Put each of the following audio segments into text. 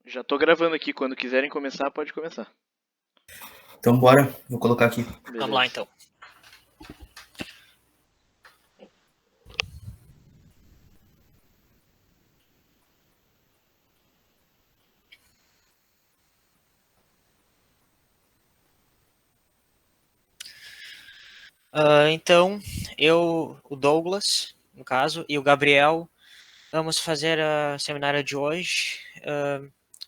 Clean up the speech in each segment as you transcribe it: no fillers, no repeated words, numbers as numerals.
Já tô gravando aqui, quando quiserem começar, pode começar. Então bora, vou colocar aqui. Beleza. Vamos lá, então. Então, o Douglas, no caso, e o Gabriel, vamos fazer a seminário de hoje.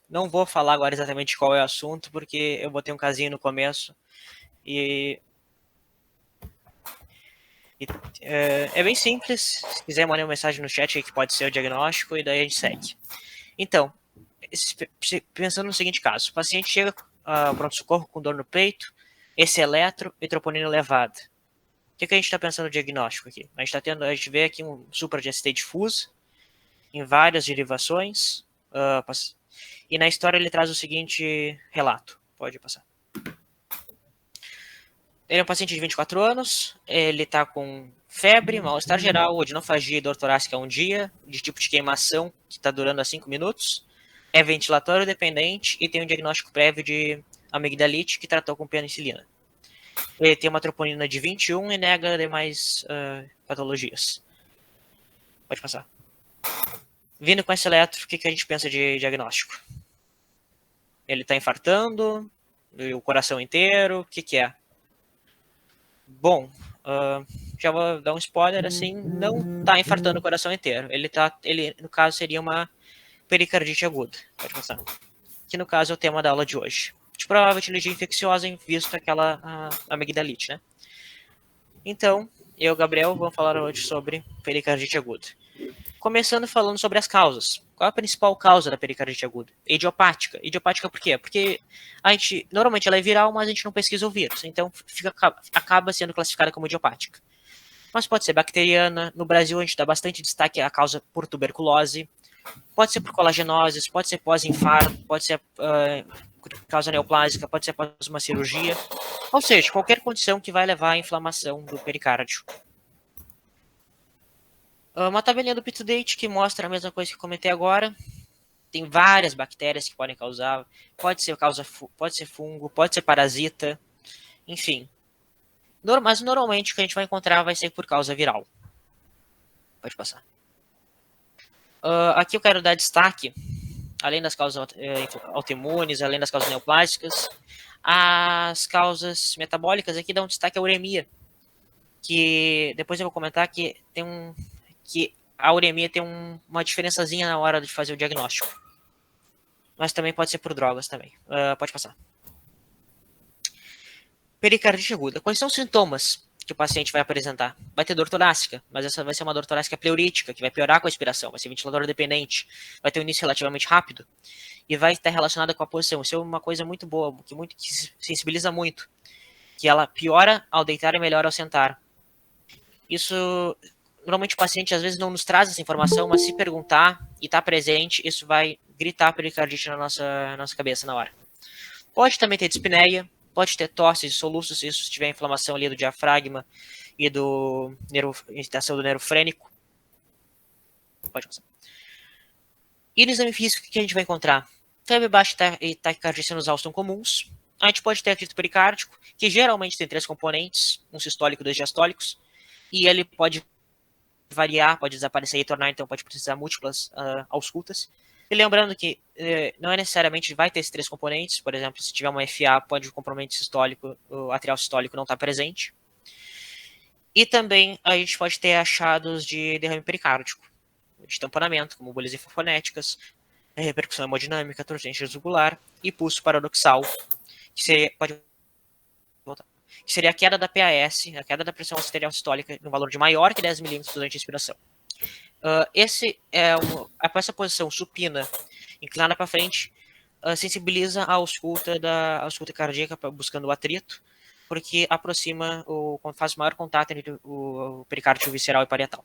Não vou falar agora exatamente qual é o assunto, porque eu botei um casinho no começo. E, é bem simples. Se quiser, mandar uma mensagem no chat aí que pode ser o diagnóstico, e daí a gente segue. Então, pensando no seguinte caso: o paciente chega ao pronto-socorro com dor no peito, esse eletro e troponina elevada. O que a gente está pensando no diagnóstico aqui? A gente vê aqui um supra-GST difuso, em várias derivações, e na história ele traz o seguinte relato. Pode passar. Ele é um paciente de 24 anos, ele está com febre, mal-estar geral, odinofagia e dor torácica há um dia, de tipo de queimação que está durando há 5 minutos, é ventilatório dependente e tem um diagnóstico prévio de amigdalite que tratou com penicilina. Ele tem uma troponina de 21 e nega demais patologias. Pode passar. Vindo com esse eletro, o que a gente pensa de diagnóstico? Ele está infartando? O coração inteiro? O que é? Bom, já vou dar um spoiler, assim, não está infartando o coração inteiro. Ele, no caso, seria uma pericardite aguda. Pode passar. Que, no caso, é o tema da aula de hoje. De provável etiologia infecciosa, visto aquela amigdalite, né? Então, eu e o Gabriel vamos falar hoje sobre pericardite aguda. Começando falando sobre as causas. Qual é a principal causa da pericardite aguda? Idiopática. Idiopática por quê? Porque normalmente ela é viral, mas a gente não pesquisa o vírus. Então acaba sendo classificada como idiopática. Mas pode ser bacteriana. No Brasil a gente dá bastante destaque à causa por tuberculose. Pode ser por colagenoses, pode ser pós-infarto, pode ser causa neoplásica, pode ser após uma cirurgia. Ou seja, qualquer condição que vai levar à inflamação do pericárdio. Uma tabelinha do Up2Date que mostra a mesma coisa que comentei agora. Tem várias bactérias que podem causar. Pode ser fungo, pode ser parasita, enfim. Mas normalmente o que a gente vai encontrar vai ser por causa viral. Pode passar. Aqui eu quero dar destaque, além das causas autoimunes, além das causas neoplásicas, as causas metabólicas. Aqui dá um destaque à uremia, que depois eu vou comentar que a uremia tem uma diferençazinha na hora de fazer o diagnóstico. Mas também pode ser por drogas também. Pode passar. Pericardite aguda. Quais são os sintomas que o paciente vai apresentar? Vai ter dor torácica, mas essa vai ser uma dor torácica pleurítica, que vai piorar com a expiração, vai ser ventilador dependente, vai ter um início relativamente rápido e vai estar relacionada com a posição. Isso é uma coisa muito boa, que sensibiliza muito, que ela piora ao deitar e melhora ao sentar. Isso, normalmente o paciente às vezes não nos traz essa informação, mas se perguntar e estar presente, isso vai gritar pericardite na nossa cabeça na hora. Pode também ter dispneia, pode ter tosse e soluços, se isso tiver inflamação ali do diafragma e irritação do nervo frênico. Pode passar. E no exame físico, o que a gente vai encontrar? Febre baixa e taquicardia sinusal são comuns. A gente pode ter atrito pericárdico, que geralmente tem 3 componentes, um sistólico e 2 diastólicos, e ele pode variar, pode desaparecer e retornar, então pode precisar múltiplas auscultas. E lembrando que não é necessariamente vai ter esses 3 componentes, por exemplo, se tiver uma FA, pode o componente sistólico, o atrial sistólico não estar presente. E também a gente pode ter achados de derrame pericárdico, de tamponamento, como bolhas linfofonéticas, repercussão hemodinâmica, torcente jugular e pulso paradoxal, que seria a queda da PAS, a queda da pressão arterial sistólica, no valor de maior que 10 milímetros durante a inspiração. Essa posição supina, inclinada para frente, sensibiliza a ausculta cardíaca buscando o atrito, porque aproxima, faz maior contato entre o pericárdio visceral e parietal.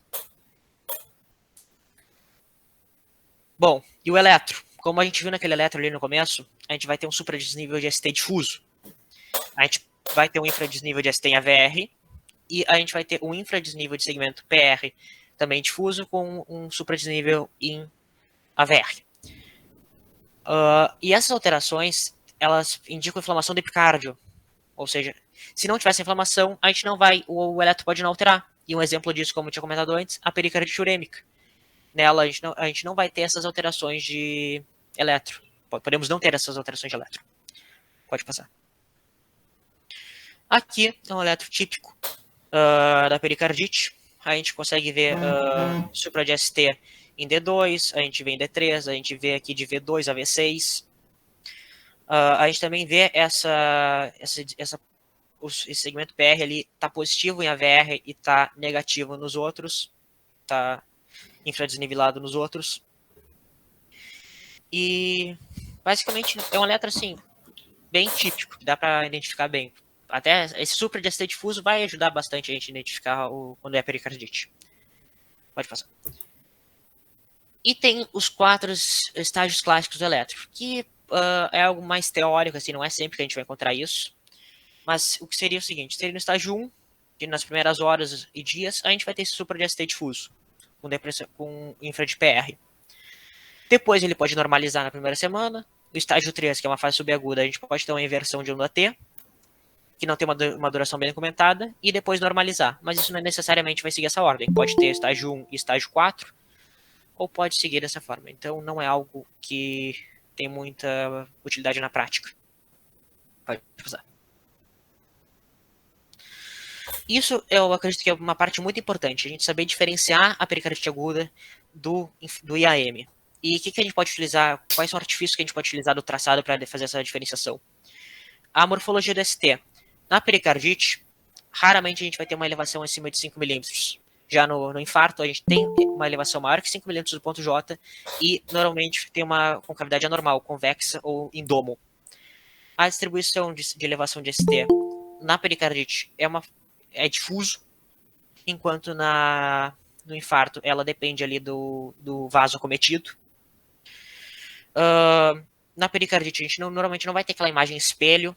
Bom, e o eletro? Como a gente viu naquele eletro ali no começo, a gente vai ter um supradesnível de ST difuso. A gente vai ter um infradesnível de ST em AVR, e a gente vai ter um infradesnível de segmento PR também difuso com um supradesnível em AVR. E essas alterações, elas indicam inflamação do epicárdio. Ou seja, se não tivesse inflamação, a gente não vai, o eletro pode não alterar. E um exemplo disso, como eu tinha comentado antes, a pericardite urêmica. Nela, a gente não vai ter essas alterações de eletro. Podemos não ter essas alterações de eletro. Pode passar. Aqui é um eletro típico da pericardite. A gente consegue ver supra de ST em D2, a gente vê em D3, a gente vê aqui de V2 a V6. A gente também vê esse segmento PR ali está positivo em AVR e está negativo nos outros. Está infradesnivelado nos outros. E basicamente é um eletro assim, bem típico, que dá para identificar bem. Até esse supra de ST difuso vai ajudar bastante a gente a identificar quando é pericardite. Pode passar. E tem os 4 estágios clássicos do eletro, que é algo mais teórico, assim, não é sempre que a gente vai encontrar isso. Mas o que seria o seguinte, seria no estágio 1, que nas primeiras horas e dias, a gente vai ter esse supra de ST difuso, com infra de PR. Depois ele pode normalizar na primeira semana. No estágio 3, que é uma fase subaguda, a gente pode ter uma inversão de onda T, que não tem uma duração bem documentada, e depois normalizar. Mas isso não necessariamente vai seguir essa ordem. Pode ter estágio 1 e estágio 4, ou pode seguir dessa forma. Então não é algo que tem muita utilidade na prática. Pode usar. Isso eu acredito que é uma parte muito importante, a gente saber diferenciar a pericardite aguda do IAM. E o que a gente pode utilizar, quais são os artifícios que a gente pode utilizar do traçado para fazer essa diferenciação? A morfologia do ST. Na pericardite, raramente a gente vai ter uma elevação acima de 5 milímetros. Já no infarto, a gente tem uma elevação maior que 5 milímetros do ponto J e normalmente tem uma concavidade anormal, convexa ou indomo. A distribuição de elevação de ST na pericardite é difuso, enquanto no infarto ela depende ali do vaso acometido. Na pericardite a gente normalmente não vai ter aquela imagem espelho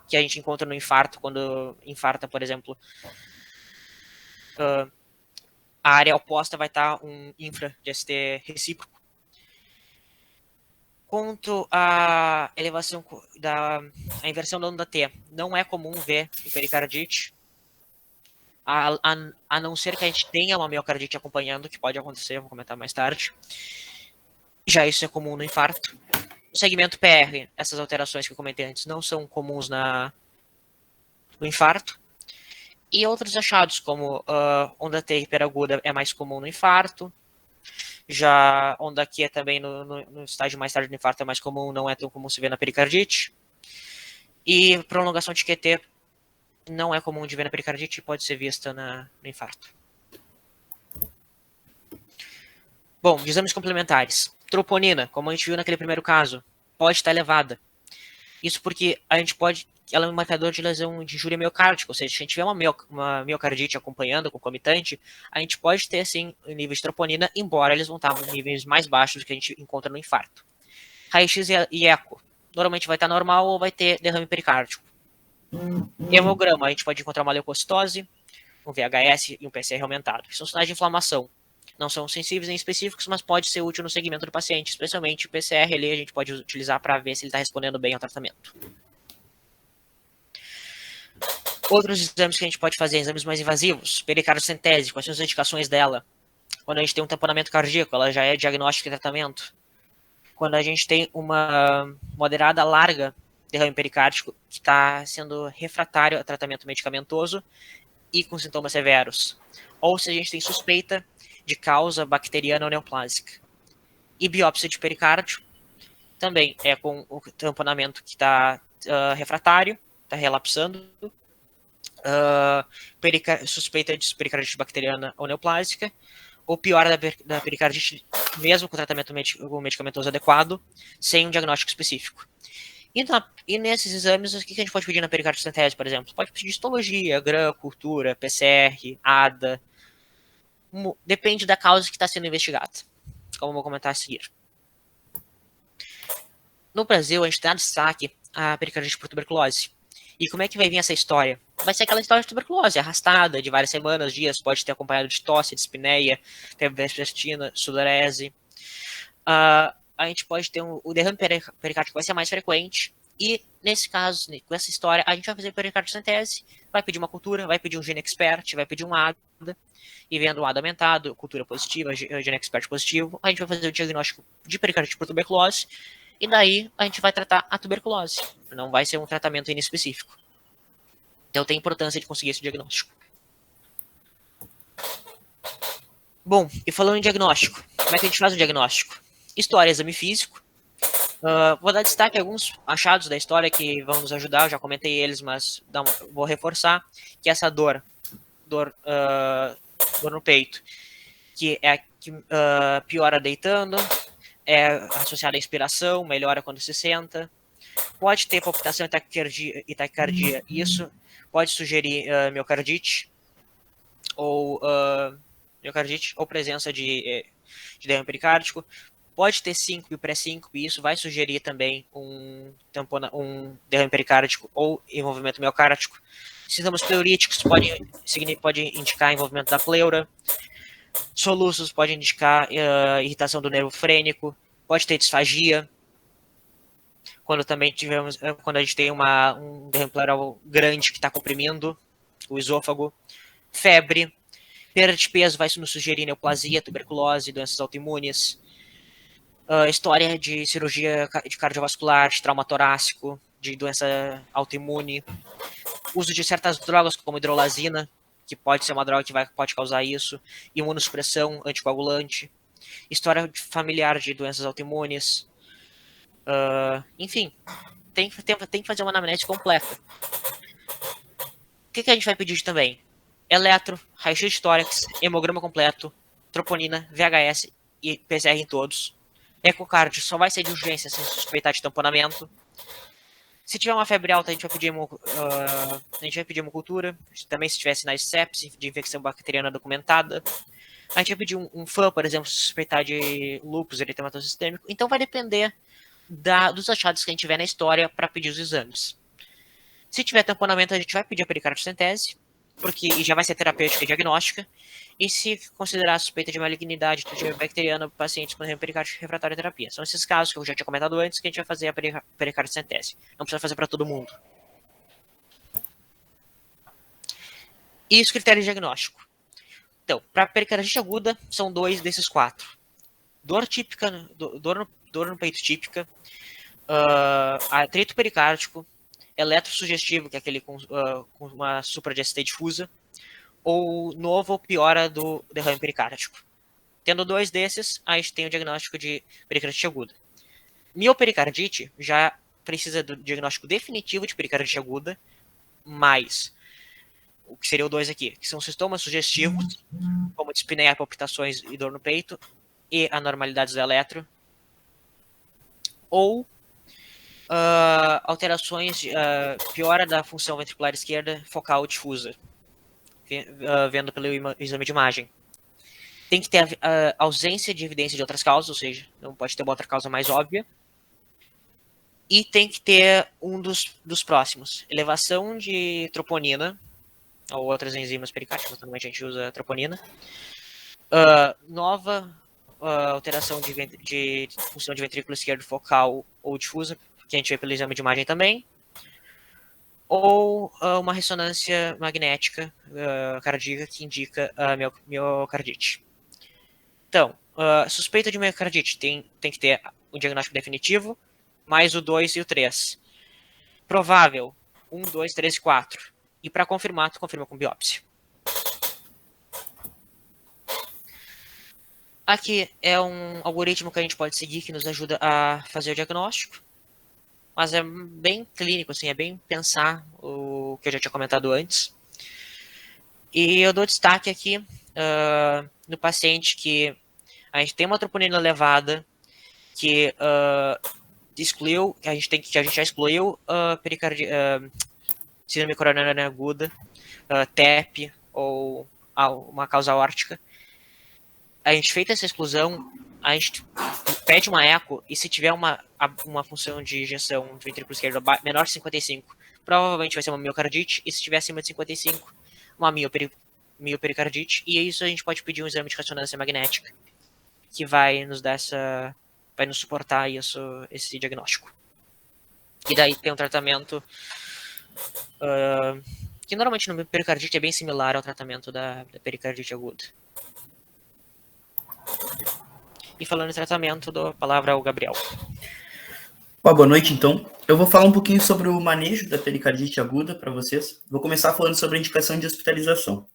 que a gente encontra no infarto, quando infarta, por exemplo, a área oposta vai estar um infra de ST recíproco. Quanto à elevação a inversão da onda T, não é comum ver em pericardite, a não ser que a gente tenha uma miocardite acompanhando, que pode acontecer, vou comentar mais tarde. Já isso é comum no infarto. No segmento PR, essas alterações que eu comentei antes não são comuns no infarto. E outros achados, como onda T hiperaguda é mais comum no infarto. Já onda Q é também no estágio mais tarde do infarto é mais comum, não é tão comum se ver na pericardite. E prolongação de QT não é comum de ver na pericardite e pode ser vista no infarto. Bom, de exames complementares. Troponina, como a gente viu naquele primeiro caso, pode estar elevada. Isso porque ela é um marcador de lesão de injúria miocárdica, ou seja, se a gente tiver uma miocardite acompanhando, concomitante, a gente pode ter, sim, níveis de troponina, embora eles vão estar em níveis mais baixos do que a gente encontra no infarto. Raio-X e eco, normalmente vai estar normal ou vai ter derrame pericárdico. Hemograma, a gente pode encontrar uma leucocitose, um VHS e um PCR aumentado. São sinais de inflamação. Não são sensíveis nem específicos, mas pode ser útil no segmento do paciente, especialmente o PCR ali a gente pode utilizar para ver se ele está respondendo bem ao tratamento. Outros exames que a gente pode fazer, exames mais invasivos, pericardiocentese, quais são as indicações dela? Quando a gente tem um tamponamento cardíaco, ela já é diagnóstico e tratamento. Quando a gente tem uma moderada larga derrame pericárdico que está sendo refratário a tratamento medicamentoso e com sintomas severos. Ou se a gente tem suspeita de causa bacteriana ou neoplásica. E biópsia de pericárdio também é com o tamponamento que está refratário, está relapsando, suspeita de pericardite bacteriana ou neoplásica, ou pior da pericardite, mesmo com tratamento medicamentoso adequado, sem um diagnóstico específico. E nesses exames, o que a gente pode pedir na pericardiocentese, por exemplo? Pode pedir histologia, GRAM, cultura, PCR, ADA. Depende da causa que está sendo investigada, como eu vou comentar a seguir. No Brasil, a gente dá destaque à pericardite por tuberculose. E como é que vai vir essa história? Vai ser aquela história de tuberculose, arrastada, de várias semanas, dias, pode ter acompanhado de tosse, dispneia, febre vespertina, sudorese. a gente pode ter o derrame pericárdico vai ser mais frequente. E, nesse caso, com essa história, a gente vai fazer pericardiocentese, vai pedir uma cultura, vai pedir um gene expert, vai pedir um ADA, e vendo o ADA aumentado, cultura positiva, gene expert positivo, a gente vai fazer o diagnóstico de pericardite por tuberculose, e daí a gente vai tratar a tuberculose. Não vai ser um tratamento inespecífico. Então tem importância de conseguir esse diagnóstico. Bom, e falando em diagnóstico, como é que a gente faz o diagnóstico? História, exame físico. Vou dar destaque a alguns achados da história que vão nos ajudar, eu já comentei eles, mas vou reforçar, que essa dor no peito, que é a que piora deitando, é associada à inspiração, melhora quando se senta, pode ter palpitação e taquicardia, isso pode sugerir miocardite ou presença de derrame pericárdico. Pode ter síncope e pré-síncope, e isso vai sugerir também um derrame pericárdico ou envolvimento miocárdico. Sintomas pleuríticos pode indicar envolvimento da pleura. Soluços pode indicar irritação do nervo frênico. Pode ter disfagia. Quando a gente tem um derrame pleural grande que está comprimindo o esôfago. Febre. Perda de peso vai nos sugerir neoplasia, tuberculose, doenças autoimunes. História de cirurgia de cardiovascular, de trauma torácico, de doença autoimune. Uso de certas drogas, como hidrolazina, que pode ser uma droga que pode causar isso. Imunossupressão, anticoagulante. História familiar de doenças autoimunes. Enfim, tem que fazer uma anamnese completa. O que a gente vai pedir também? Eletro, raio-x de tórax, hemograma completo, troponina, VHS e PCR em todos. Ecocardio só vai ser de urgência se suspeitar de tamponamento. Se tiver uma febre alta, a gente vai pedir hemocultura. Também se tiver sinais de sepsis, de infecção bacteriana documentada. A gente vai pedir um FAM, por exemplo, se suspeitar de lúpus eritematoso sistêmico. Então vai depender dos achados que a gente tiver na história para pedir os exames. Se tiver tamponamento, a gente vai pedir a pericardiocentese, porque já vai ser terapêutica e diagnóstica. E se considerar a suspeita de malignidade bacteriana, pacientes com derrame pericárdico refratário à terapia. São esses casos que eu já tinha comentado antes que a gente vai fazer a pericardiocentese. Não precisa fazer para todo mundo. E os critérios de diagnóstico. Então, para pericardite aguda, são 2 desses 4. Dor típica, dor no peito típica, atrito pericárdico, eletrosugestivo, que é aquele com uma supradiastase difusa, ou novo ou piora do derrame pericárdico. Tendo 2 desses, a gente tem o diagnóstico de pericardite aguda. Miopericardite já precisa do diagnóstico definitivo de pericardite aguda, mais o que seria o 2 aqui, que são sintomas sugestivos, como dispneia, palpitações e dor no peito, e anormalidades do eletro, ou alterações, piora da função ventricular esquerda focal difusa, vendo pelo exame de imagem. Tem que ter ausência de evidência de outras causas, ou seja, não pode ter uma outra causa mais óbvia. E tem que ter um dos próximos. Elevação de troponina, ou outras enzimas pericárdicas, normalmente a gente usa troponina. Nova alteração de função de ventrículo esquerdo focal ou difusa, que a gente vê pelo exame de imagem também. Ou uma ressonância magnética cardíaca que indica miocardite. Então, suspeita de miocardite tem que ter o diagnóstico definitivo, mais o 2 e o 3. Provável, 1, 2, 3 e 4. E para confirmar, tu confirma com biópsia. Aqui é um algoritmo que a gente pode seguir que nos ajuda a fazer o diagnóstico. Mas é bem clínico, assim, é bem pensar o que eu já tinha comentado antes. E eu dou destaque aqui no paciente que a gente tem uma troponina elevada, que excluiu, que a gente já excluiu síndrome coronariana aguda, TEP ou uma causa aórtica. A gente feita essa exclusão, a gente pede uma eco e se tiver uma função de ejeção de ventrículo esquerdo menor de 55, provavelmente vai ser uma miocardite, e se tiver acima de 55, uma miopericardite, e isso a gente pode pedir um exame de ressonância magnética, que vai nos dar essa vai nos suportar esse diagnóstico. E daí tem um tratamento que normalmente no pericardite é bem similar ao tratamento da pericardite aguda. E falando em tratamento, dou a palavra ao Gabriel. Boa noite, então. Eu vou falar um pouquinho sobre o manejo da pericardite aguda para vocês. Vou começar falando sobre a indicação de hospitalização.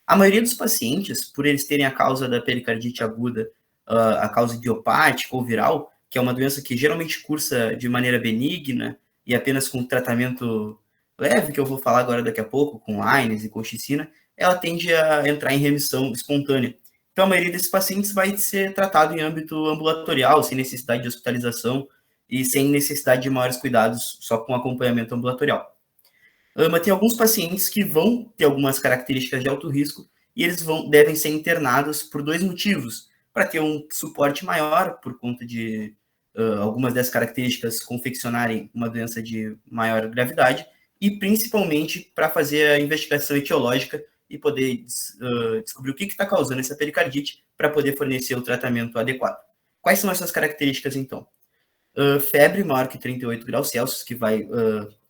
A maioria dos pacientes, por eles terem a causa da pericardite aguda, a causa idiopática ou viral, que é uma doença que geralmente cursa de maneira benigna e apenas com tratamento leve, que eu vou falar agora daqui a pouco, com AINES e colchicina, ela tende a entrar em remissão espontânea. Então, a maioria desses pacientes vai ser tratado em âmbito ambulatorial, sem necessidade de hospitalização e sem necessidade de maiores cuidados, só com acompanhamento ambulatorial. Mas tem alguns pacientes que vão ter algumas características de alto risco e eles devem ser internados por 2 motivos. Para ter um suporte maior, por conta de algumas dessas características confeccionarem uma doença de maior gravidade, e principalmente para fazer a investigação etiológica e poder descobrir o que está causando essa pericardite para poder fornecer o tratamento adequado. Quais são essas características, então? Febre maior que 38 graus Celsius, que vai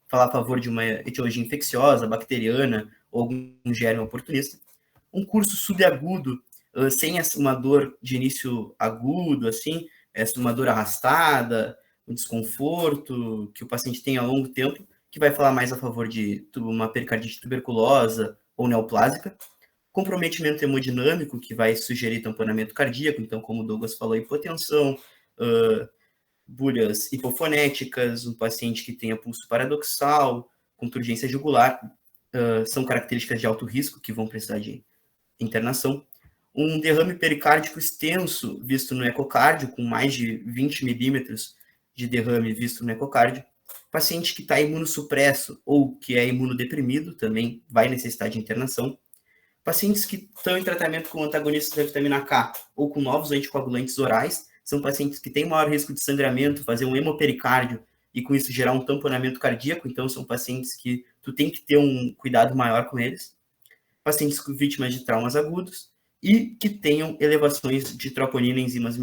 falar a favor de uma etiologia infecciosa, bacteriana ou algum germe oportunista. Um curso subagudo, sem uma dor de início agudo, assim, uma dor arrastada, um desconforto que o paciente tem ao longo do tempo, que vai falar mais a favor de uma pericardite tuberculosa ou neoplásica. Comprometimento hemodinâmico, que vai sugerir tamponamento cardíaco, então, como o Douglas falou, hipotensão, bolhas hipofonéticas, um paciente que tenha pulso paradoxal, com turgência jugular, são características de alto risco que vão precisar de internação. Um derrame pericárdico extenso visto no ecocardio, com mais de 20 milímetros de derrame visto no ecocardio. Paciente que está imunossupresso ou que é imunodeprimido também vai necessitar de internação. Pacientes que estão em tratamento com antagonistas da vitamina K ou com novos anticoagulantes orais são pacientes que têm maior risco de sangramento, fazer um hemopericárdio e com isso gerar um tamponamento cardíaco, então são pacientes que tu tem que ter um cuidado maior com eles. Pacientes vítimas de traumas agudos e que tenham elevações de troponina em enzimas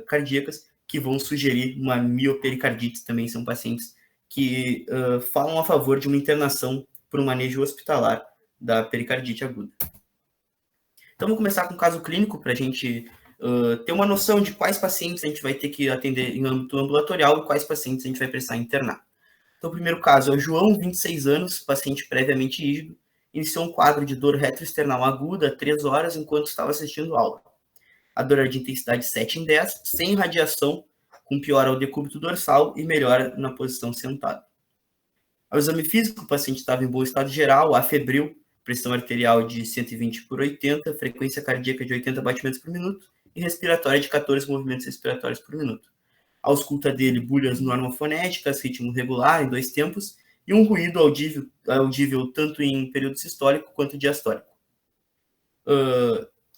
cardíacas que vão sugerir uma miopericardite, também são pacientes que falam a favor de uma internação por um manejo hospitalar da pericardite aguda. Então, vamos começar com o caso clínico para a gente ter uma noção de quais pacientes a gente vai ter que atender em âmbito ambulatorial e quais pacientes a gente vai precisar internar. Então, o primeiro caso é o João, 26 anos, paciente previamente rígido, iniciou um quadro de dor retroesternal aguda há 3 horas enquanto estava assistindo aula. A dor era de intensidade 7 em 10, sem radiação, com piora ao decúbito dorsal e melhora na posição sentada. Ao exame físico, o paciente estava em bom estado geral, afebril, pressão arterial de 120/80, frequência cardíaca de 80 batimentos por minuto e respiratória de 14 movimentos respiratórios por minuto. A ausculta dele, bolhas normofonéticas, ritmo regular em 2 tempos e um ruído audível tanto em período sistólico quanto diastólico.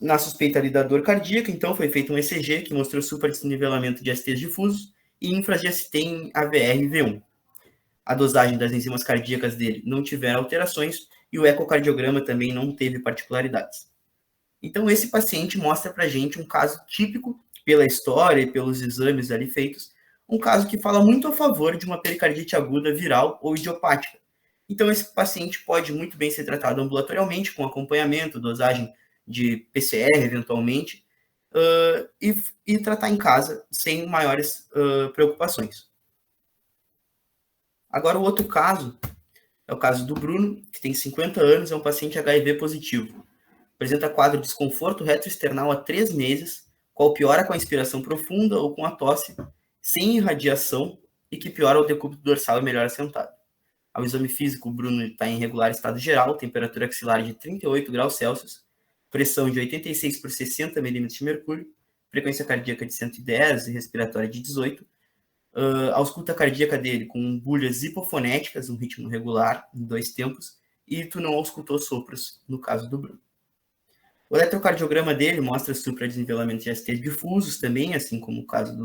Na suspeita ali da dor cardíaca, então, foi feito um ECG que mostrou supradesnivelamento de STs difusos e infras de ST em AVR e V1. A dosagem das enzimas cardíacas dele não tiveram alterações e o ecocardiograma também não teve particularidades. Então, esse paciente mostra para a gente um caso típico, pela história e pelos exames ali feitos, um caso que fala muito a favor de uma pericardite aguda viral ou idiopática. Então, esse paciente pode muito bem ser tratado ambulatorialmente, com acompanhamento, dosagem de PCR, eventualmente, e tratar em casa sem maiores preocupações. Agora, o outro caso é o caso do Bruno, que tem 50 anos, é um paciente HIV positivo. Apresenta quadro de desconforto retroesternal há 3 meses, qual piora com a inspiração profunda ou com a tosse, sem irradiação e que piora o decúbito dorsal e melhora sentado. Ao exame físico, o Bruno está em regular estado geral, temperatura axilar de 38 graus Celsius, pressão de 86/60 milímetros de mercúrio, frequência cardíaca de 110 e respiratória de 18. A ausculta cardíaca dele com bolhas hipofonéticas, um ritmo regular em 2 tempos, e tu não auscultou sopros, no caso do Bruno. O eletrocardiograma dele mostra supradesnivelamento de STs difusos também, assim como o caso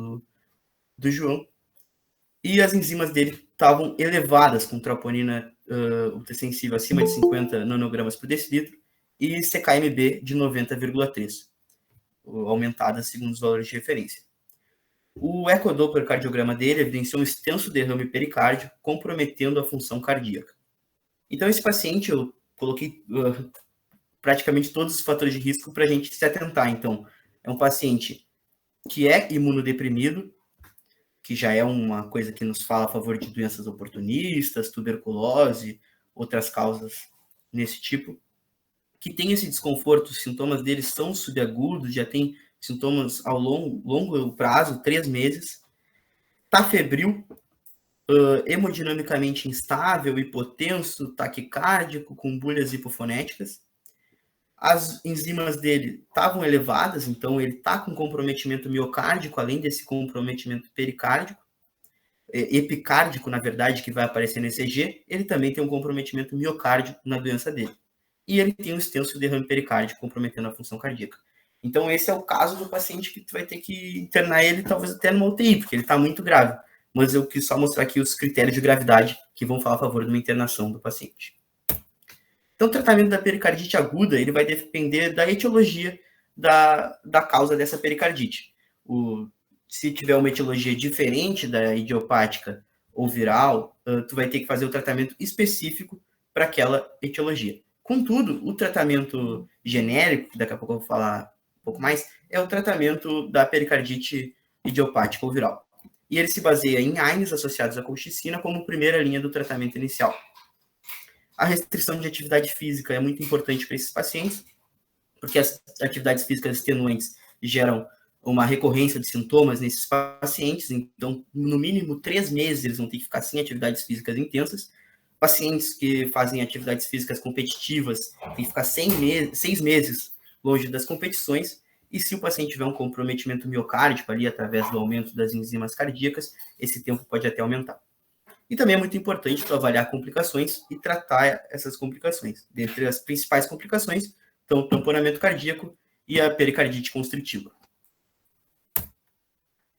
do João. E as enzimas dele estavam elevadas, com troponina ultrassensível acima de 50 nanogramas por decilitro e CKMB de 90,3, aumentada segundo os valores de referência. O ecodopplercardiograma dele evidenciou um extenso derrame pericárdico, comprometendo a função cardíaca. Então, esse paciente, eu coloquei praticamente todos os fatores de risco para a gente se atentar. Então, é um paciente que é imunodeprimido, que já é uma coisa que nos fala a favor de doenças oportunistas, tuberculose, outras causas nesse tipo, que tem esse desconforto, os sintomas dele são subagudos, já tem sintomas ao longo prazo, 3 meses, está febril, hemodinamicamente instável, hipotenso, taquicárdico, com bulhas hipofonéticas. As enzimas dele estavam elevadas, então ele está com comprometimento miocárdico, além desse comprometimento pericárdico, epicárdico, na verdade, que vai aparecer no ECG, ele também tem um comprometimento miocárdico na doença dele. E ele tem um extenso derrame pericárdico, comprometendo a função cardíaca. Então, esse é o caso do paciente que tu vai ter que internar ele, talvez até numa UTI, porque ele está muito grave. Mas eu quis só mostrar aqui os critérios de gravidade que vão falar a favor de uma internação do paciente. Então, o tratamento da pericardite aguda, ele vai depender da etiologia da causa dessa pericardite. Se tiver uma etiologia diferente da idiopática ou viral, tu vai ter que fazer o tratamento específico para aquela etiologia. Contudo, o tratamento genérico, que daqui a pouco eu vou falar um pouco mais, é o tratamento da pericardite idiopática ou viral. E ele se baseia em AINES associados à colchicina como primeira linha do tratamento inicial. A restrição de atividade física é muito importante para esses pacientes, porque as atividades físicas extenuantes geram uma recorrência de sintomas nesses pacientes, então, no mínimo 3 meses eles vão ter que ficar sem atividades físicas intensas. Pacientes que fazem atividades físicas competitivas têm que ficar 6 meses longe das competições, e se o paciente tiver um comprometimento miocárdico ali, através do aumento das enzimas cardíacas, esse tempo pode até aumentar. E também é muito importante tu avaliar complicações e tratar essas complicações. Dentre as principais complicações estão o tamponamento cardíaco e a pericardite constritiva.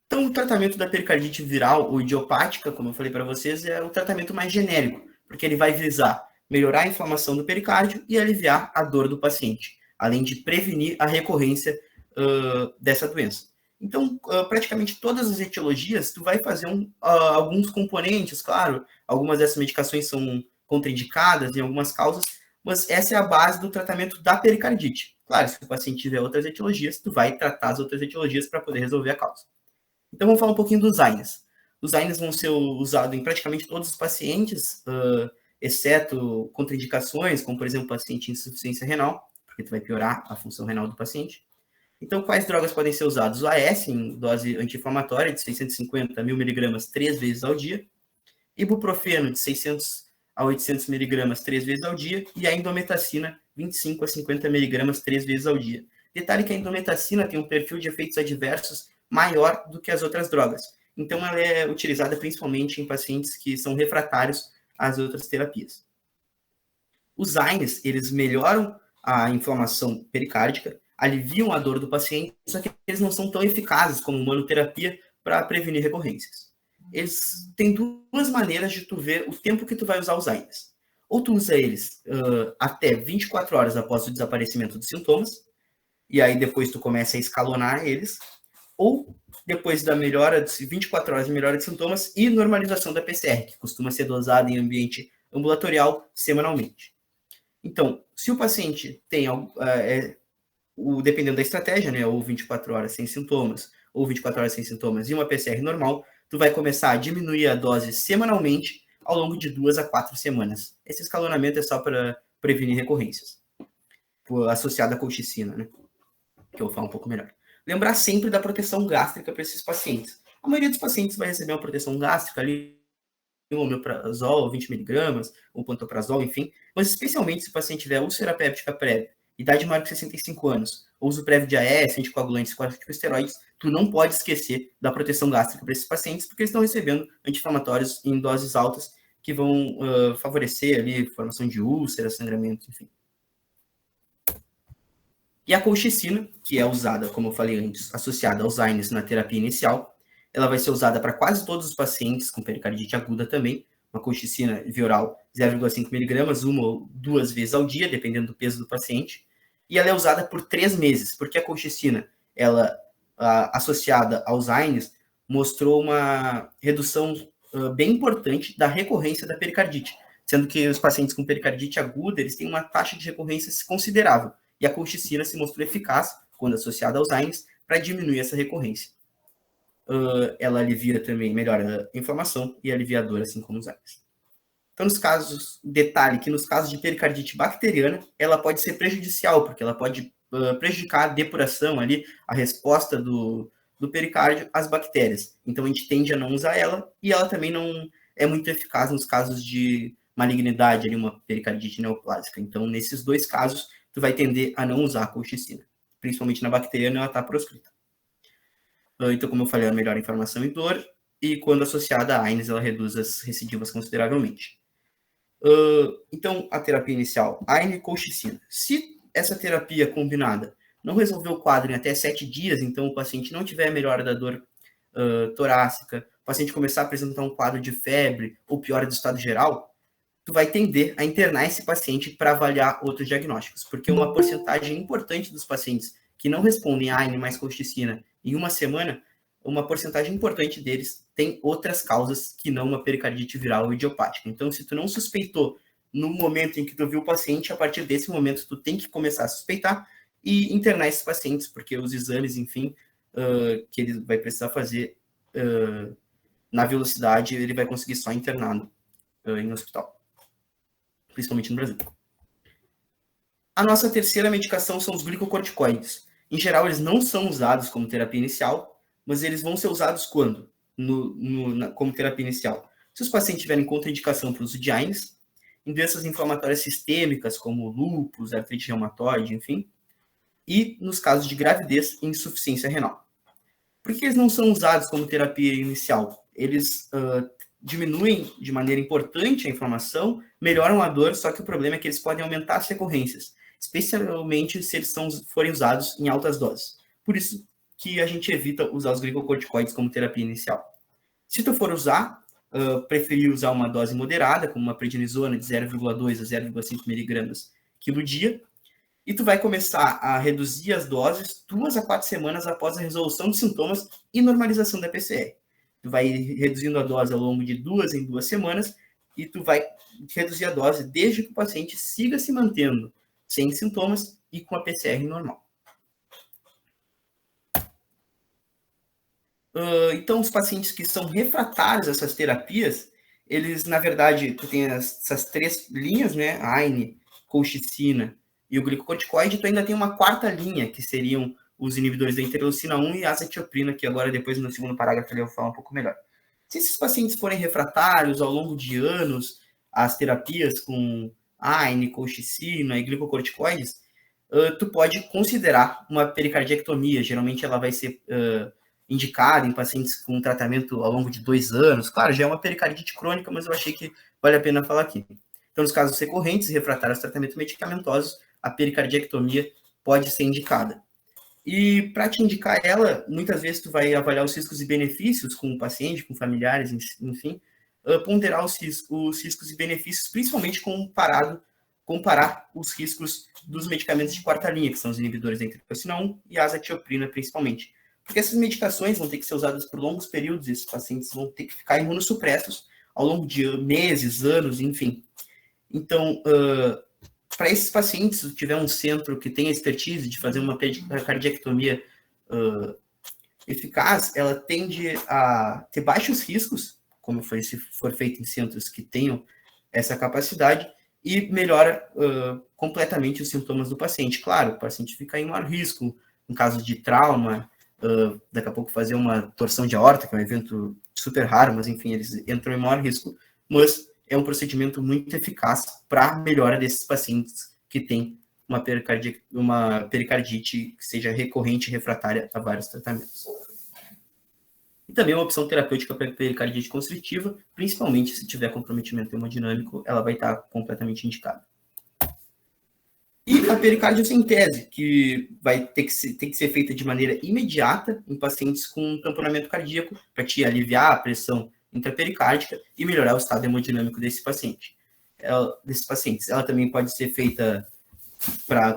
Então, o tratamento da pericardite viral ou idiopática, como eu falei para vocês, é o tratamento mais genérico, porque ele vai visar melhorar a inflamação do pericárdio e aliviar a dor do paciente, além de prevenir a recorrência dessa doença. Então, praticamente todas as etiologias, tu vai fazer alguns componentes, claro, algumas dessas medicações são contraindicadas em algumas causas, mas essa é a base do tratamento da pericardite. Claro, se o paciente tiver outras etiologias, tu vai tratar as outras etiologias para poder resolver a causa. Então, vamos falar um pouquinho dos AINES. Os AINES vão ser usados em praticamente todos os pacientes, exceto contraindicações, como, por exemplo, paciente em insuficiência renal, porque tu vai piorar a função renal do paciente. Então, quais drogas podem ser usadas? O AS, em dose anti-inflamatória, de 650 a 1.000 mg 3 vezes ao dia. Ibuprofeno, de 600 a 800 mg 3 vezes ao dia. E a indometacina, 25 a 50 mg 3 vezes ao dia. Detalhe que a indometacina tem um perfil de efeitos adversos maior do que as outras drogas. Então, ela é utilizada principalmente em pacientes que são refratários às outras terapias. Os AINES, eles melhoram a inflamação pericárdica, aliviam a dor do paciente, só que eles não são tão eficazes como monoterapia para prevenir recorrências. Eles têm 2 maneiras de tu ver o tempo que tu vai usar os AINES. Ou tu usa eles até 24 horas após o desaparecimento dos sintomas, e aí depois tu começa a escalonar eles, ou depois da melhora de 24 horas de melhora de sintomas e normalização da PCR, que costuma ser dosada em ambiente ambulatorial semanalmente. Então, se o paciente tem, dependendo da estratégia, né, ou 24 horas sem sintomas, ou 24 horas sem sintomas e uma PCR normal, tu vai começar a diminuir a dose semanalmente ao longo de 2 a 4 semanas. Esse escalonamento é só para prevenir recorrências, associado à colchicina, né, que eu vou falar um pouco melhor. Lembrar sempre da proteção gástrica para esses pacientes. A maioria dos pacientes vai receber uma proteção gástrica ali, um omeprazol, 20 mg, ou pantoprazol, enfim, mas especialmente se o paciente tiver úlcera péptica prévia, idade maior que 65 anos, ou uso prévio de AS, anticoagulantes, corticosteroides, tu não pode esquecer da proteção gástrica para esses pacientes, porque eles estão recebendo anti-inflamatórios em doses altas que vão favorecer ali formação de úlcera, sangramento, enfim. E a colchicina, que é usada, como eu falei antes, associada aos AINES na terapia inicial, ela vai ser usada para quase todos os pacientes com pericardite aguda também, uma colchicina via oral 0,5 mg, 1 ou 2 vezes ao dia, dependendo do peso do paciente, e ela é usada por 3 meses, porque a colchicina, ela associada aos AINES, mostrou uma redução bem importante da recorrência da pericardite, sendo que os pacientes com pericardite aguda, eles têm uma taxa de recorrência considerável, e a colchicina se mostrou eficaz, quando associada aos AINES, para diminuir essa recorrência. Ela alivia também, melhora a inflamação e alivia a dor, assim como os AINES. Então, nos casos, detalhe que nos casos de pericardite bacteriana, ela pode ser prejudicial, porque ela pode prejudicar a depuração ali, a resposta do pericárdio às bactérias. Então, a gente tende a não usar ela, e ela também não é muito eficaz nos casos de malignidade, ali, uma pericardite neoplásica. Então, nesses dois casos, tu vai tender a não usar a colchicina. Principalmente na bacteriana, ela está proscrita. Então, como eu falei, ela melhora a inflamação e dor, e quando associada a AINES, ela reduz as recidivas consideravelmente. Então, a terapia inicial, AINE e colchicina. Se essa terapia combinada não resolver o quadro em até 7 dias, então o paciente não tiver melhora da dor torácica, o paciente começar a apresentar um quadro de febre ou piora do estado geral, tu vai tender a internar esse paciente para avaliar outros diagnósticos, porque uma porcentagem importante dos pacientes que não respondem a AINE mais colchicina em uma semana, uma porcentagem importante deles tem outras causas que não uma pericardite viral ou idiopática. Então, se tu não suspeitou no momento em que tu viu o paciente, a partir desse momento tu tem que começar a suspeitar e internar esses pacientes, porque os exames, enfim, que ele vai precisar fazer na velocidade, ele vai conseguir só internado em hospital, principalmente no Brasil. A nossa terceira medicação são os glicocorticoides. Em geral, eles não são usados como terapia inicial, mas eles vão ser usados quando? Como terapia inicial. Se os pacientes tiverem contraindicação para o uso de AINES, em doenças inflamatórias sistêmicas, como lúpus, artrite reumatoide, enfim, e nos casos de gravidez e insuficiência renal. Por que eles não são usados como terapia inicial? Eles diminuem de maneira importante a inflamação, melhoram a dor, só que o problema é que eles podem aumentar as recorrências, especialmente se eles forem usados em altas doses. Por isso que a gente evita usar os glicocorticoides como terapia inicial. Se tu for usar, preferir usar uma dose moderada, como uma prednisona de 0,2 a 0,5 miligramas quilo dia, e tu vai começar a reduzir as doses 2 a 4 semanas após a resolução dos sintomas e normalização da PCR. Tu vai reduzindo a dose ao longo de 2 em 2 semanas e tu vai reduzir a dose desde que o paciente siga se mantendo sem sintomas e com a PCR normal. Então, os pacientes que são refratários a essas terapias, eles, na verdade, tu tem essas 3 linhas, né? AINE, colchicina e o glicocorticoide, tu ainda tem uma 4ª linha, que seriam os inibidores da interleucina 1 e a azatioprina, que agora, depois, no segundo parágrafo, eu vou falar um pouco melhor. Se esses pacientes forem refratários ao longo de anos às terapias com AINE, colchicina e glicocorticoides, tu pode considerar uma pericardiectomia. Geralmente ela vai ser indicada em pacientes com tratamento ao longo de 2 anos. Claro, já é uma pericardite crônica, mas eu achei que vale a pena falar aqui. Então, nos casos recorrentes e refratários a tratamentos medicamentosos, a pericardiectomia pode ser indicada. E para te indicar ela, muitas vezes tu vai avaliar os riscos e benefícios com o paciente, com familiares, enfim, ponderar os riscos e benefícios, principalmente comparar os riscos dos medicamentos de 4ª linha, que são os inibidores da interleucina 1 e a azatioprina, principalmente. Porque essas medicações vão ter que ser usadas por longos períodos, e esses pacientes vão ter que ficar imunossupressos ao longo de meses, anos, enfim. Então, para esses pacientes, se tiver um centro que tem a expertise de fazer uma pericardiectomia eficaz, ela tende a ter baixos riscos, como se for feito em centros que tenham essa capacidade, e melhora completamente os sintomas do paciente. Claro, o paciente fica em maior risco, em caso de trauma, daqui a pouco fazer uma torção de aorta, que é um evento super raro, mas enfim, eles entram em maior risco, mas é um procedimento muito eficaz para a melhora desses pacientes que têm uma pericardite que seja recorrente e refratária a vários tratamentos. E também uma opção terapêutica para pericardite constritiva, principalmente se tiver comprometimento hemodinâmico, ela vai estar completamente indicada. E a pericardiocentese, que vai ter que ser feita de maneira imediata em pacientes com tamponamento cardíaco, para te aliviar a pressão intrapericárdica e melhorar o estado hemodinâmico desses pacientes. Ela também pode ser feita,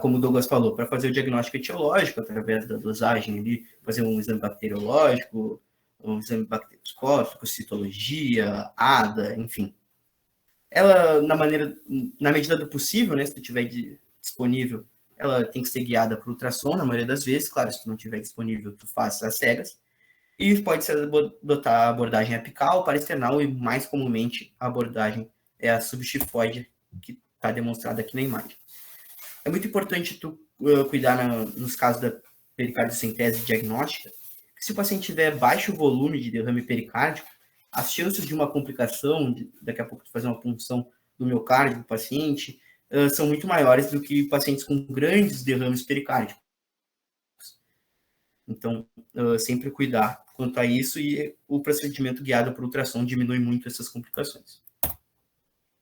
como o Douglas falou, para fazer o diagnóstico etiológico, através da dosagem ali, fazer um exame bacteriológico, o exame bacteroscópico, citologia, ADA, enfim. Ela, na medida do possível, né, se tu tiver disponível, ela tem que ser guiada por ultrassom, na maioria das vezes. Claro, se tu não tiver disponível, tu faz às cegas. E pode ser adotar a abordagem apical, parasternal e, mais comumente, a abordagem é a subxifoide, que está demonstrada aqui na imagem. É muito importante tu cuidar nos casos da pericardiocentese diagnóstica, que se o paciente tiver baixo volume de derrame pericárdico, as chances de uma complicação, daqui a pouco tu fazer uma punção do miocárdio do paciente, são muito maiores do que pacientes com grandes derrames pericárdicos. Então, sempre cuidar quanto a isso, e o procedimento guiado por ultrassom diminui muito essas complicações.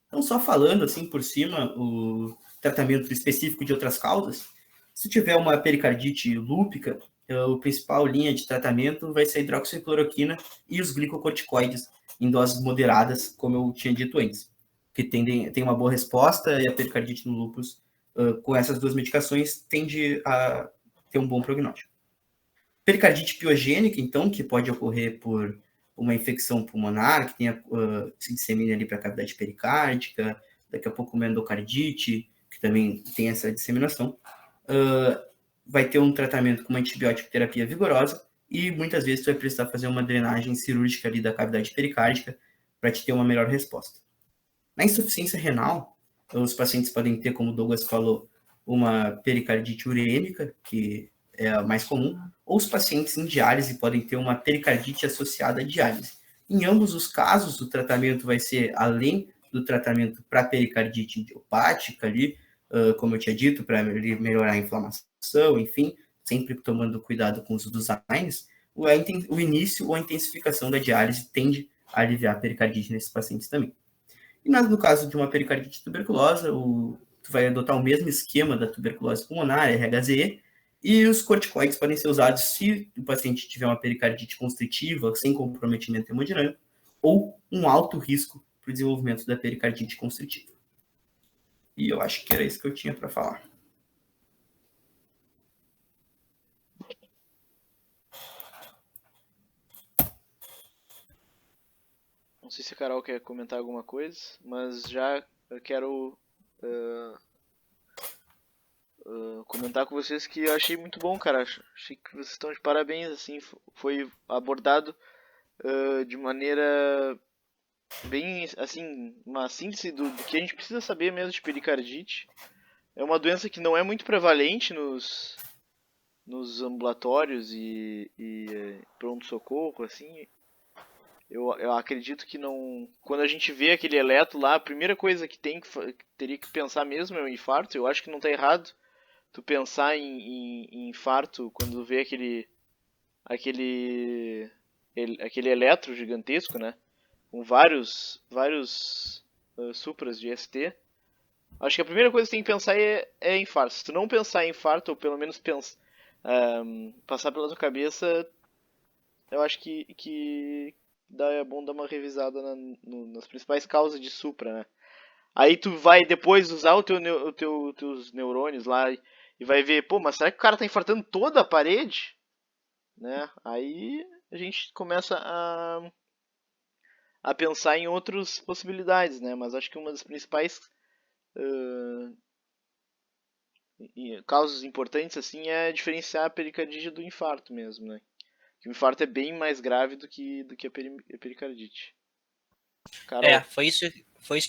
Então, só falando assim por cima, o tratamento específico de outras causas, se tiver uma pericardite lúpica, a principal linha de tratamento vai ser a hidroxicloroquina e os glicocorticoides em doses moderadas, como eu tinha dito antes, que tem uma boa resposta, e a pericardite no lúpus, com essas duas medicações, tende a ter um bom prognóstico. Pericardite piogênica, então, que pode ocorrer por uma infecção pulmonar, que tenha, se dissemine ali para a cavidade pericárdica, daqui a pouco uma endocardite, que também tem essa disseminação, vai ter um tratamento com uma antibiótico terapia vigorosa, e muitas vezes tu vai precisar fazer uma drenagem cirúrgica ali da cavidade pericárdica para te ter uma melhor resposta. Na insuficiência renal, os pacientes podem ter, como o Douglas falou, uma pericardite urêmica, que é a mais comum, ou os pacientes em diálise podem ter uma pericardite associada à diálise. Em ambos os casos, o tratamento vai ser, além do tratamento para pericardite idiopática ali, como eu tinha dito, para melhorar a inflamação, enfim, sempre tomando cuidado com o uso dos AINES, o início ou a intensificação da diálise tende a aliviar a pericardite nesses pacientes também. E no caso de uma pericardite tuberculosa, tu vai adotar o mesmo esquema da tuberculose pulmonar, RHZE, e os corticoides podem ser usados se o paciente tiver uma pericardite constritiva, sem comprometimento hemodinâmico, ou um alto risco para o desenvolvimento da pericardite constritiva. E eu acho que era isso que eu tinha para falar. Não sei se a Carol quer comentar alguma coisa, mas já eu quero comentar com vocês que eu achei muito bom, cara. Achei que vocês estão de parabéns, assim, foi abordado de maneira bem, assim, uma síntese do que a gente precisa saber mesmo de pericardite. É uma doença que não é muito prevalente nos ambulatórios e pronto-socorro, assim. Eu acredito que não. Quando a gente vê aquele eletro lá, a primeira coisa que teria que pensar mesmo é o infarto. Eu acho que não está errado tu pensar em infarto quando vê aquele eletro gigantesco, né? Com vários supras de ST. Acho que a primeira coisa que tem que pensar é infarto. Se tu não pensar em infarto, ou pelo menos passar pela tua cabeça, eu acho que é bom dar uma revisada nas principais causas de supra, né? Aí tu vai depois usar teus neurônios lá e vai ver, pô, mas será que o cara tá infartando toda a parede? Né? Aí a gente começa a pensar em outras possibilidades, né? Mas acho que uma das principais causas importantes assim é diferenciar a pericardite do infarto mesmo, né? Que o infarto é bem mais grave do que a pericardite. Carol. Foi isso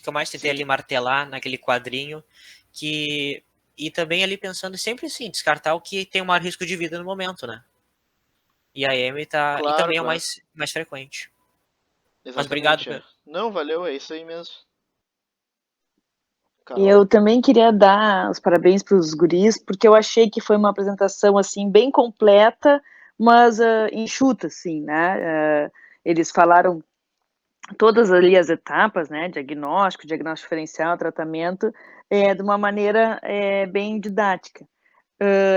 que eu mais tentei ali martelar naquele quadrinho, e também ali pensando sempre assim, descartar o que tem o maior risco de vida no momento, né? E a M tá, Claro, e também claro. é o mais frequente. Exatamente, mas obrigado. Não, valeu, é isso aí mesmo. Carol. E eu também queria dar os parabéns para os guris, porque eu achei que foi uma apresentação assim bem completa, mas enxuta, assim, né? Eles falaram todas ali as etapas, né? Diagnóstico diferencial, tratamento, de uma maneira bem didática.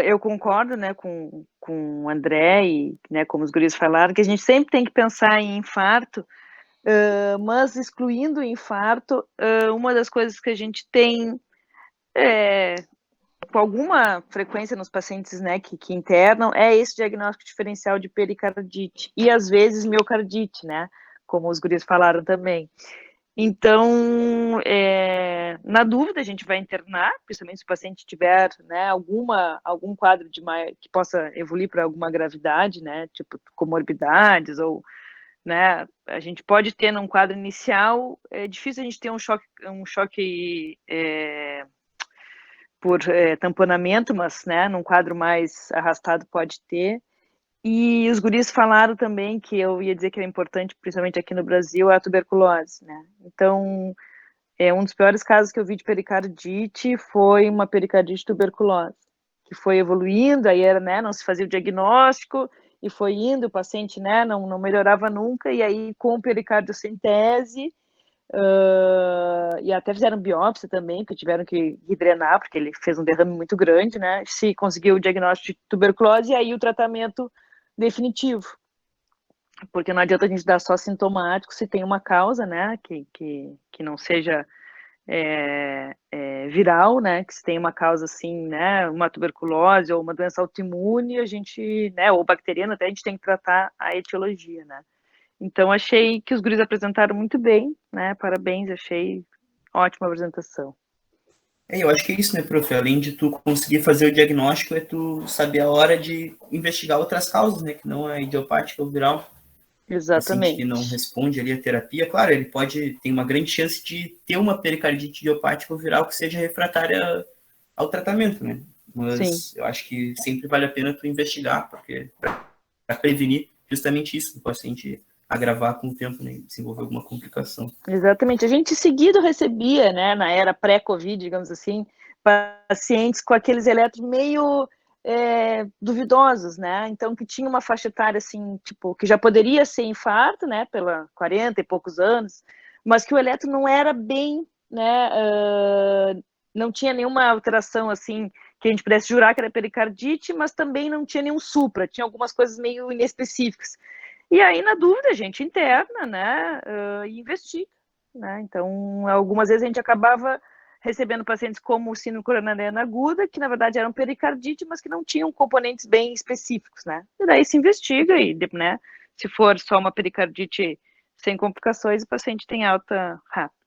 Eu concordo, né, com o André e, né, como os guris falaram, que a gente sempre tem que pensar em infarto, mas excluindo o infarto, uma das coisas que a gente tem com alguma frequência nos pacientes, né, que internam, é esse diagnóstico diferencial de pericardite e às vezes miocardite, né, como os guris falaram também. Então, na dúvida, a gente vai internar, principalmente se o paciente tiver, né, algum quadro que possa evoluir para alguma gravidade, né, tipo comorbidades ou, né, a gente pode ter num quadro inicial, é difícil a gente ter um choque por tamponamento, mas, né, num quadro mais arrastado pode ter. E os guris falaram também que eu ia dizer que era importante, principalmente aqui no Brasil, a tuberculose, né? Então, um dos piores casos que eu vi de pericardite foi uma pericardite tuberculose, que foi evoluindo, aí era, né, não se fazia o diagnóstico, e foi indo, o paciente, né, não melhorava nunca, e aí com pericardiossentese, e até fizeram biópsia também, porque tiveram que drenar, porque ele fez um derrame muito grande, né, se conseguiu o diagnóstico de tuberculose, e aí o tratamento definitivo, porque não adianta a gente dar só sintomático se tem uma causa, né, que não seja viral, né, que se tem uma causa assim, né, uma tuberculose ou uma doença autoimune, a gente, né, ou bacteriana, até a gente tem que tratar a etiologia, né. Então achei que os guris apresentaram muito bem, né, parabéns, achei ótima apresentação. Eu acho que é isso, né, prof? Além de tu conseguir fazer o diagnóstico, é tu saber a hora de investigar outras causas, né, que não é idiopática ou viral. Exatamente. Paciente que não responde ali a terapia, claro, ele tem uma grande chance de ter uma pericardite idiopática ou viral que seja refratária ao tratamento, né? Mas eu acho que sempre vale a pena tu investigar, porque para prevenir justamente isso, do paciente agravar com o tempo, né, desenvolver alguma complicação. Exatamente. A gente seguido recebia, né, na era pré-Covid, digamos assim, pacientes com aqueles eletros meio duvidosos, né? Então, que tinha uma faixa etária, assim, tipo, que já poderia ser infarto, né, pela 40 e poucos anos, mas que o eletro não era bem, né, não tinha nenhuma alteração, assim, que a gente pudesse jurar que era pericardite, mas também não tinha nenhum supra, tinha algumas coisas meio inespecíficas. E aí, na dúvida, a gente interna, né, e investiga, né? Então, algumas vezes a gente acabava recebendo pacientes como síndrome coronariana aguda, que na verdade eram pericardite, mas que não tinham componentes bem específicos, né? E daí se investiga e, né, se for só uma pericardite sem complicações, o paciente tem alta rápida.